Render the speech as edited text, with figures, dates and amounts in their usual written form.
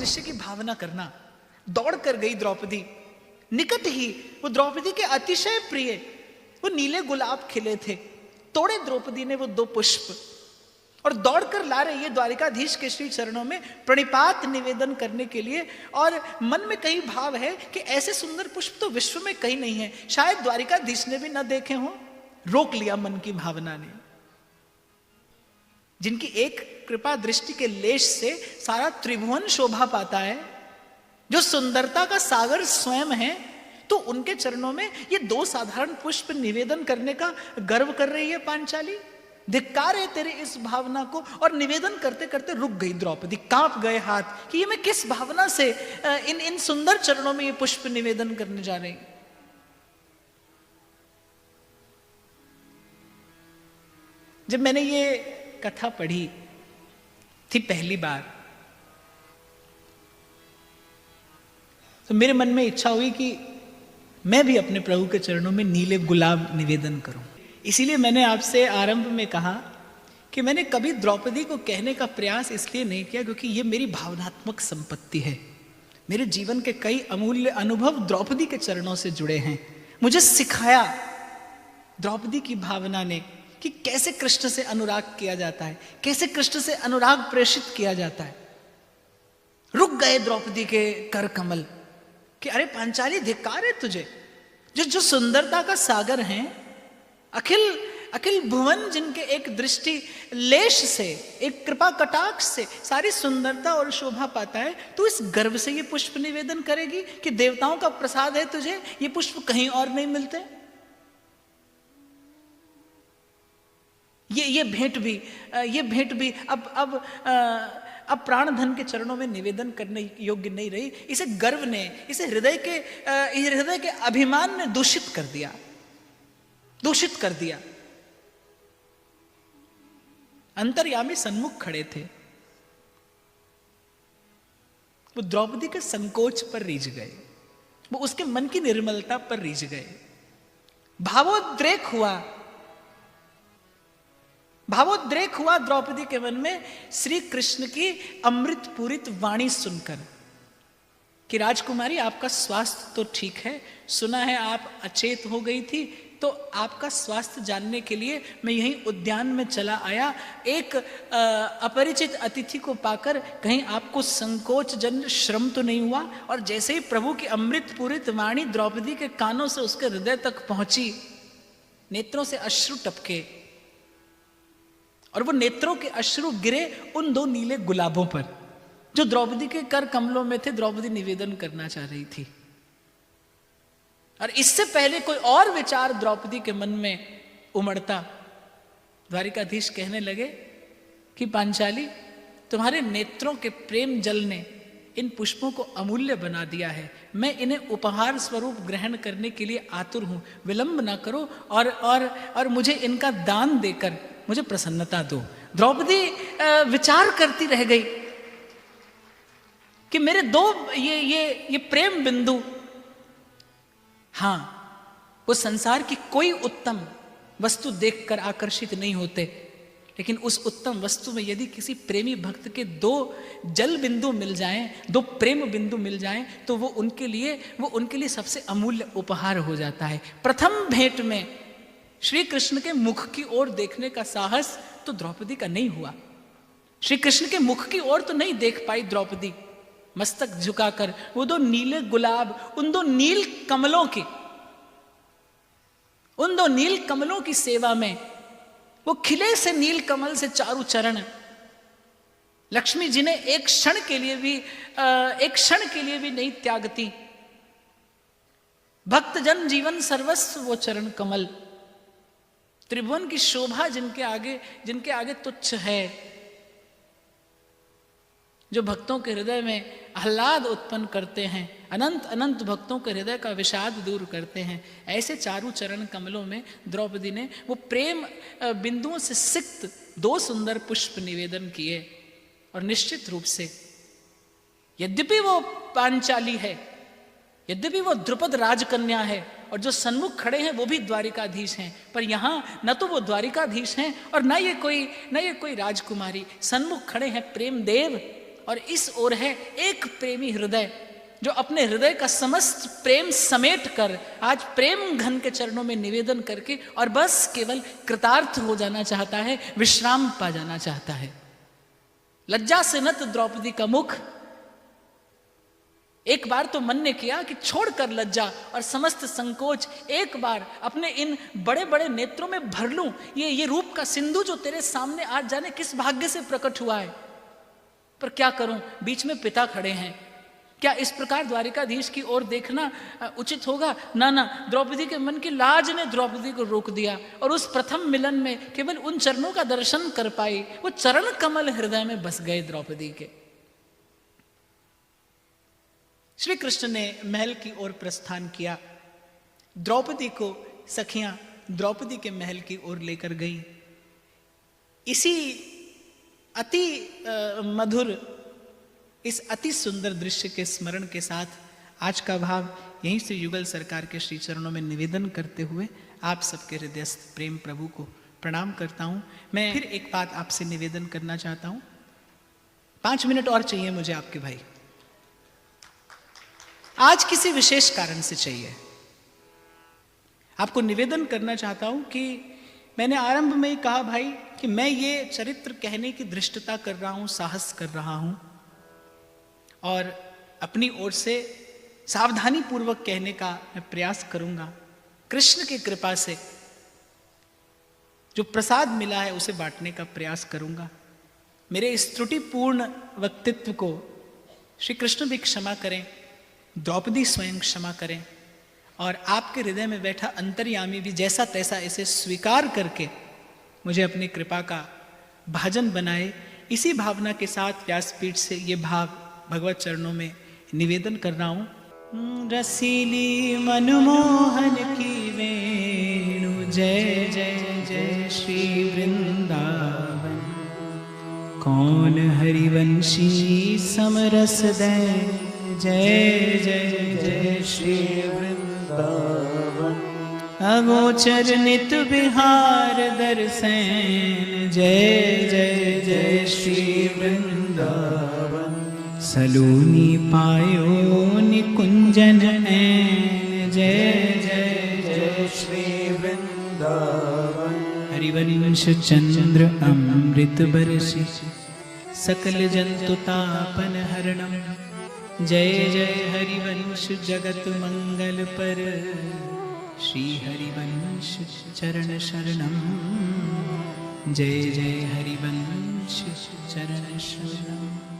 दृश्य की भावना करना। दौड़ कर गई द्रौपदी, निकट ही वो द्रौपदी के अतिशय प्रिय वो नीले गुलाब खिले थे, तोड़े द्रौपदी ने वो 2 पुष्प और दौड़कर ला रही है द्वारिकाधीश के श्री चरणों में प्रणिपात निवेदन करने के लिए। और मन में कई भाव है कि ऐसे सुंदर पुष्प तो विश्व में कहीं नहीं है, शायद द्वारिकाधीश ने भी न देखे हों। रोक लिया मन की भावना ने, जिनकी एक कृपा दृष्टि के लेश से सारा त्रिभुवन शोभा पाता है, जो सुंदरता का सागर स्वयं है, तो उनके चरणों में ये 2 साधारण पुष्प निवेदन करने का गर्व कर रही है पांचाली। धिक्कार है तेरे इस भावना को। और निवेदन करते करते रुक गई द्रौपदी, कांप गए हाथ कि ये मैं किस भावना से इन सुंदर चरणों में ये पुष्प निवेदन करने जा रही। जब मैंने ये कथा पढ़ी थी पहली बार, तो मेरे मन में इच्छा हुई कि मैं भी अपने प्रभु के चरणों में नीले गुलाब निवेदन करूं। इसीलिए मैंने आपसे आरंभ में कहा कि मैंने कभी द्रौपदी को कहने का प्रयास इसलिए नहीं किया क्योंकि ये मेरी भावनात्मक संपत्ति है। मेरे जीवन के कई अमूल्य अनुभव द्रौपदी के चरणों से जुड़े हैं। मुझे सिखाया द्रौपदी की भावना ने कि कैसे कृष्ण से अनुराग किया जाता है, कैसे कृष्ण से अनुराग प्रेषित किया जाता है। रुक गए द्रौपदी के कर कमल कि अरे पांचाली, धिक्कार है तुझे, जो सुंदरता का सागर है, अखिल भुवन जिनके एक दृष्टि लेश से, एक कृपा कटाक्ष से सारी सुंदरता और शोभा पाता है, तू इस गर्व से ये पुष्प निवेदन करेगी कि देवताओं का प्रसाद है तुझे, ये पुष्प कहीं और नहीं मिलते। ये भेंट भी अब प्राण धन के चरणों में निवेदन करने योग्य नहीं रही। इसे गर्व ने, इसे हृदय के अभिमान ने दूषित कर दिया। अंतर्यामी सन्मुख खड़े थे, वो द्रौपदी के संकोच पर रीझ गए, वो उसके मन की निर्मलता पर रीझ गए। भावोद्रेक हुआ द्रौपदी के मन में श्री कृष्ण की अमृत पूरित वाणी सुनकर कि राजकुमारी, आपका स्वास्थ्य तो ठीक है, सुना है आप अचेत हो गई थी, तो आपका स्वास्थ्य जानने के लिए मैं यहीं उद्यान में चला आया। एक अपरिचित अतिथि को पाकर कहीं आपको संकोच जन श्रम तो नहीं हुआ? और जैसे ही प्रभु की अमृत पूरित वाणी द्रौपदी के कानों से उसके हृदय तक पहुंची, नेत्रों से अश्रु टपके और वो नेत्रों के अश्रु गिरे उन 2 नीले गुलाबों पर जो द्रौपदी के कर कमलों में थे। द्रौपदी निवेदन करना चाह रही थी और इससे पहले कोई और विचार द्रौपदी के मन में उमड़ता, द्वारिकाधीश कहने लगे कि पांचाली, तुम्हारे नेत्रों के प्रेम जल ने इन पुष्पों को अमूल्य बना दिया है। मैं इन्हें उपहार स्वरूप ग्रहण करने के लिए आतुर हूं। विलंब ना करो और मुझे इनका दान देकर मुझे प्रसन्नता दो। द्रौपदी विचार करती रह गई कि मेरे 2 ये प्रेम बिंदु, हाँ, वो संसार की कोई उत्तम वस्तु देखकर आकर्षित नहीं होते, लेकिन उस उत्तम वस्तु में यदि किसी प्रेमी भक्त के 2 जल बिंदु मिल जाएं, 2 प्रेम बिंदु मिल जाएं, तो वो उनके लिए सबसे अमूल्य उपहार हो जाता है। प्रथम भेंट में श्री कृष्ण के मुख की ओर देखने का साहस तो द्रौपदी का नहीं हुआ। श्री कृष्ण के मुख की ओर तो नहीं देख पाई द्रौपदी। मस्तक झुकाकर वो 2 नीले गुलाब, उन 2 नील कमलों की सेवा में, वो खिले से नील कमल से चारु चरण, लक्ष्मी जी ने एक क्षण के लिए भी नहीं त्यागती। भक्तजन जीवन सर्वस्व वो चरण कमल, त्रिभुवन की शोभा जिनके आगे तुच्छ है, जो भक्तों के हृदय में आह्लाद उत्पन्न करते हैं, अनंत भक्तों के हृदय का विषाद दूर करते हैं। ऐसे चारु चरण कमलों में द्रौपदी ने वो प्रेम बिंदुओं से सिक्त 2 सुंदर पुष्प निवेदन किए। और निश्चित रूप से यद्यपि वो पांचाली है, यद्यपि वो द्रुपद राजकन्या है और जो सन्मुख खड़े हैं वो भी द्वारिकाधीश हैं, पर यहाँ न तो वो द्वारिकाधीश हैं और न ये कोई राजकुमारी। सन्मुख खड़े हैं प्रेम देव और इस ओर है एक प्रेमी हृदय जो अपने हृदय का समस्त प्रेम समेट कर आज प्रेम घन के चरणों में निवेदन करके और बस केवल कृतार्थ हो जाना चाहता है, विश्राम पा जाना चाहता है। लज्जा से नत द्रौपदी का मुख। एक बार तो मन ने किया कि छोड़कर लज्जा और समस्त संकोच एक बार अपने इन बड़े बड़े नेत्रों में भर लूं। ये रूप का सिंधु जो तेरे सामने आज जाने किस भाग्य से प्रकट हुआ है, पर क्या करूं, बीच में पिता खड़े हैं। क्या इस प्रकार द्वारिकाधीश की ओर देखना उचित होगा? ना ना, द्रौपदी के मन की लाज ने द्रौपदी को रोक दिया और उस प्रथम मिलन में केवल उन चरणों का दर्शन कर पाई। वो चरण कमल हृदय में बस गए द्रौपदी के। श्री कृष्ण ने महल की ओर प्रस्थान किया। द्रौपदी को सखियां द्रौपदी के महल की ओर लेकर गई। इसी अति मधुर, इस अति सुंदर दृश्य के स्मरण के साथ आज का भाव यहीं से युगल सरकार के श्री चरणों में निवेदन करते हुए आप सबके हृदयस्थ प्रेम प्रभु को प्रणाम करता हूं। मैं फिर एक बात आपसे निवेदन करना चाहता हूं। 5 मिनट और चाहिए मुझे आपके भाई, आज किसी विशेष कारण से चाहिए। आपको निवेदन करना चाहता हूं कि मैंने आरंभ में ही कहा भाई कि मैं ये चरित्र कहने की धृष्टता कर रहा हूं, साहस कर रहा हूं और अपनी ओर से सावधानी पूर्वक कहने का मैं प्रयास करूंगा। कृष्ण की कृपा से जो प्रसाद मिला है उसे बांटने का प्रयास करूंगा। मेरे इस त्रुटिपूर्ण वक्तव्य को श्री कृष्ण भी क्षमा करें, द्रौपदी स्वयं क्षमा करें और आपके हृदय में बैठा अंतर्यामी भी जैसा तैसा इसे स्वीकार करके मुझे अपनी कृपा का भाजन बनाए। इसी भावना के साथ व्यासपीठ से ये भाव भगवत चरणों में निवेदन कर रहा हूं। रसीली मनमोहन की वेणु जय जय जय श्री वृंदावन। कौन हरिवंशी समरस दे जय जय जय श्री वृंदावन। अगोचर नित विहार दर्शन जय जय जय श्री वृंदावन। सलोनी पायो निकुंजन ऐन जय जय जय श्री वृंदावन। हरिवंश चंद्र अमृत बरसि सकल जंतु तापन हरणम। जय जय हरिवंश जगत मंगल पर श्री हरिवंश चरण शरणम। जय जय हरिवंश चरण शरणम।